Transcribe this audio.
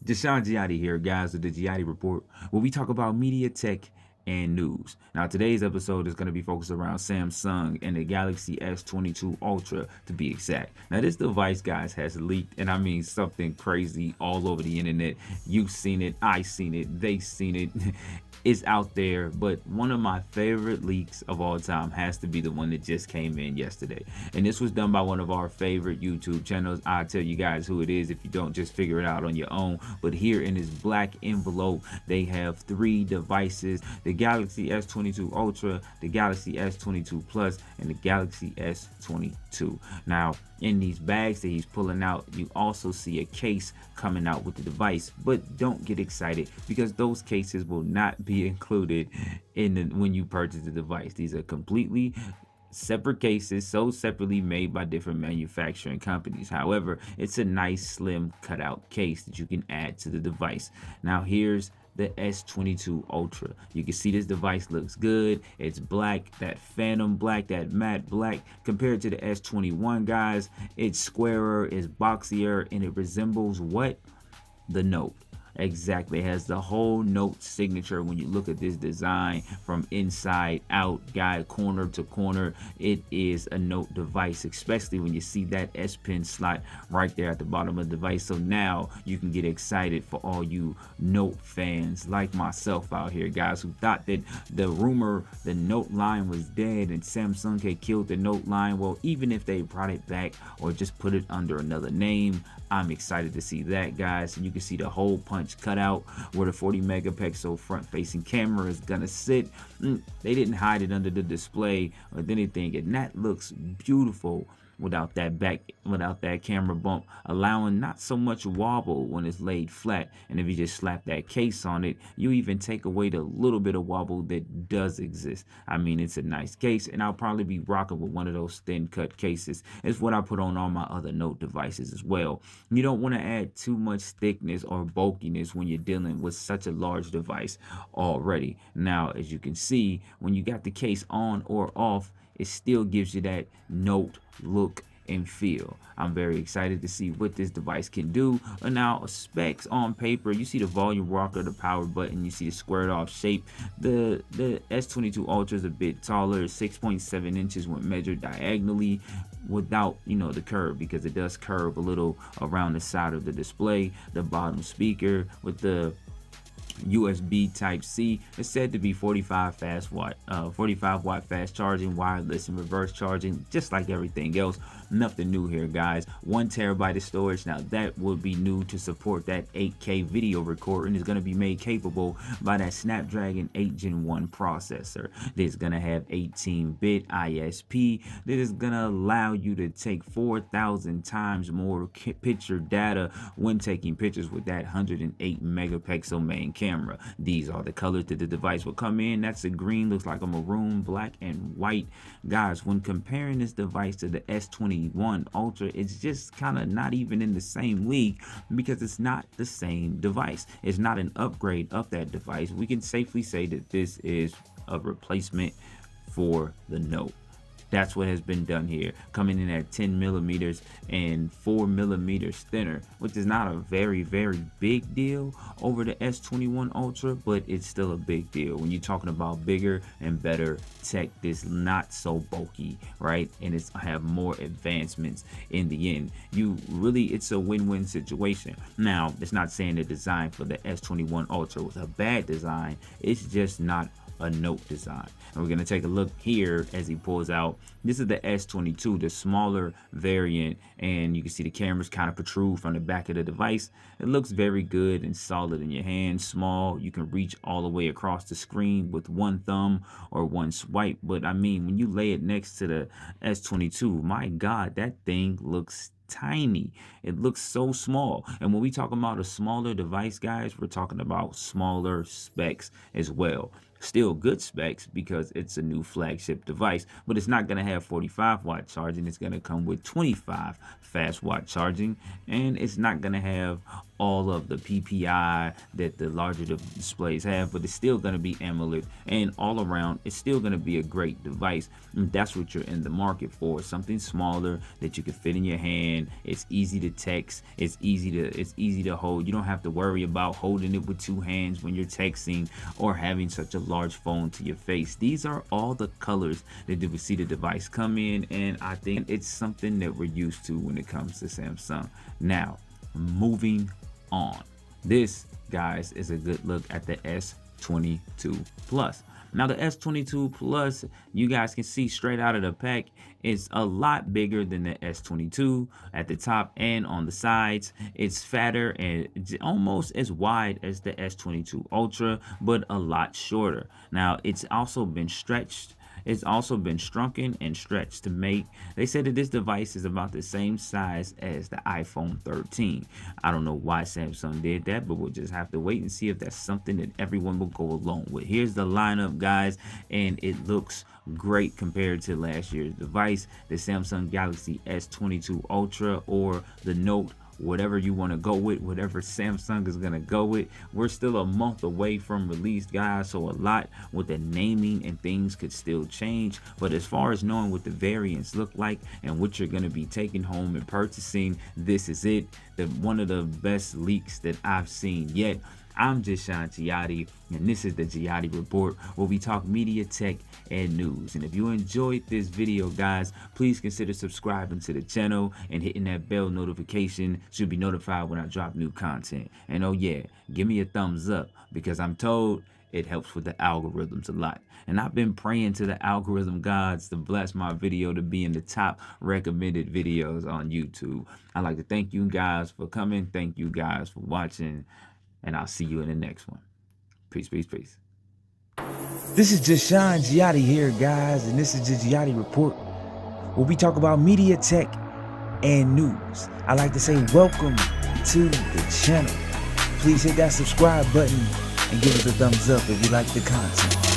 Deshaun Giatti here, guys, with the Giatti Report, where we talk about media, tech, and news. Now, today's episode is going to be focused around Samsung and the Galaxy S22 Ultra, to be exact. Now, this device, guys, has leaked, and I mean something crazy all over the internet. You've seen it, I've seen it, they've seen it. It's out there, but one of my favorite leaks of all time has to be the one that just came in yesterday. And this was done by one of our favorite YouTube channels. I'll tell you guys who it is if you don't just figure it out on your own. But here in this black envelope, they have three devices: the Galaxy S22 Ultra, the Galaxy S22 Plus, and the Galaxy S22. Now, in these bags that he's pulling out, you also see a case coming out with the device, but don't get excited because those cases will not be included when you purchase the device. These are completely separate cases, sold separately, made by different manufacturing companies. However, it's a nice slim cutout case that you can add to the device. Now here's the S22 Ultra. You can see this device looks good. It's black, that phantom black, that matte black. Compared to the S21, guys, it's squarer, it's boxier, and it resembles what? The Note. Exactly. It has the whole Note signature. When you look at this design from inside out, guy, corner to corner, it is a Note device, especially when you see that S Pen slot right there at the bottom of the device. So now you can get excited for all you Note fans like myself out here, guys, who thought that the rumor the Note line was dead and Samsung had killed the Note line. Well, even if they brought it back or just put it under another name, I'm excited to see that, guys. And you can see the hole punch cutout where the 40 megapixel front facing camera is gonna sit. They didn't hide it under the display or anything, and that looks beautiful without that camera bump, allowing not so much wobble when it's laid flat. And if you just slap that case on it, you even take away the little bit of wobble that does exist. I mean, it's a nice case, and I'll probably be rocking with one of those thin cut cases. It's what I put on all my other Note devices as well. You don't want to add too much thickness or bulkiness when you're dealing with such a large device already. Now, as you can see, when you got the case on or off, it still gives you that Note look and feel. I'm very excited to see what this device can do. And now, specs on paper, you see the volume rocker, the power button, you see the squared off shape. The S22 Ultra is a bit taller, 6.7 inches when measured diagonally without, the curve, because it does curve a little around the side of the display. The bottom speaker with the USB Type C is said to be 45 watt fast charging, wireless and reverse charging, just like everything else. Nothing new here, guys. 1 terabyte of storage. Now that would be new to support that 8K video recording. Is going to be made capable by that Snapdragon 8 Gen 1 processor. This is going to have 18-bit ISP that is going to allow you to take 4,000 times more picture data when taking pictures with that 108 megapixel main camera. These are the colors that the device will come in. That's a green, looks like a maroon, black, and white. Guys, when comparing this device to the S21 Ultra, it's just kind of not even in the same league because it's not the same device. It's not an upgrade of that device. We can safely say that this is a replacement for the Note. That's what has been done here, coming in at 10 millimeters and 4 millimeters thinner, which is not a very, very big deal over the S21 Ultra, but it's still a big deal when you're talking about bigger and better tech that's not so bulky, right? And it's have more advancements in the end. It's a win-win situation. Now, it's not saying the design for the S21 Ultra was a bad design. It's just not a Note design. And we're going to take a look here as he pulls out. This is the S22, the smaller variant, and you can see the cameras kind of protrude from the back of the device. It looks very good and solid in your hand. Small, you can reach all the way across the screen with one thumb or one swipe. But I mean, when you lay it next to the S22, my God, that thing looks tiny. It looks so small. And when we talk about a smaller device, guys, we're talking about smaller specs as well. Still good specs because it's a new flagship device, but it's not going to have 45-watt charging. It's going to come with 25 fast watt charging, and it's not going to have all of the PPI that the larger displays have, but it's still going to be AMOLED, and all around it's still going to be a great device. And that's what you're in the market for, something smaller that you can fit in your hand. It's easy to text, it's easy to hold. You don't have to worry about holding it with two hands when you're texting or having such a large phone to your face. These are all the colors that you will see the device come in, and I think it's something that we're used to when it comes to Samsung. Now, moving on. This, guys, is a good look at the S22 Plus. Now the S22 Plus, you guys can see straight out of the pack, it's a lot bigger than the S22 at the top and on the sides. It's fatter and it's almost as wide as the S22 Ultra, but a lot shorter. Now it's also been stretched. It's also been shrunken and stretched to make. They said that this device is about the same size as the iPhone 13. I don't know why Samsung did that, but we'll just have to wait and see if that's something that everyone will go along with. Here's the lineup, guys, and it looks great compared to last year's device, the Samsung Galaxy S22 Ultra or the Note. Whatever you want to go with, whatever Samsung is going to go with. We're still a month away from release, guys, so a lot with the naming and things could still change. But as far as knowing what the variants look like and what you're going to be taking home and purchasing, this is it. One of the best leaks that I've seen yet. I'm Jashawn Giatti, and this is the Giatti Report, where we talk media, tech, and news. And if you enjoyed this video, guys, please consider subscribing to the channel and hitting that bell notification so you'll be notified when I drop new content. And oh yeah, give me a thumbs up, because I'm told it helps with the algorithms a lot. And I've been praying to the algorithm gods to bless my video to be in the top recommended videos on YouTube. I'd like to thank you guys for coming. Thank you guys for watching. And I'll see you in the next one. Peace, peace, peace. This is Jashawn Giatti here, guys, and this is the Giatti Report, where we talk about media, tech, and news. I like to say welcome to the channel. Please hit that subscribe button and give us a thumbs up if you like the content.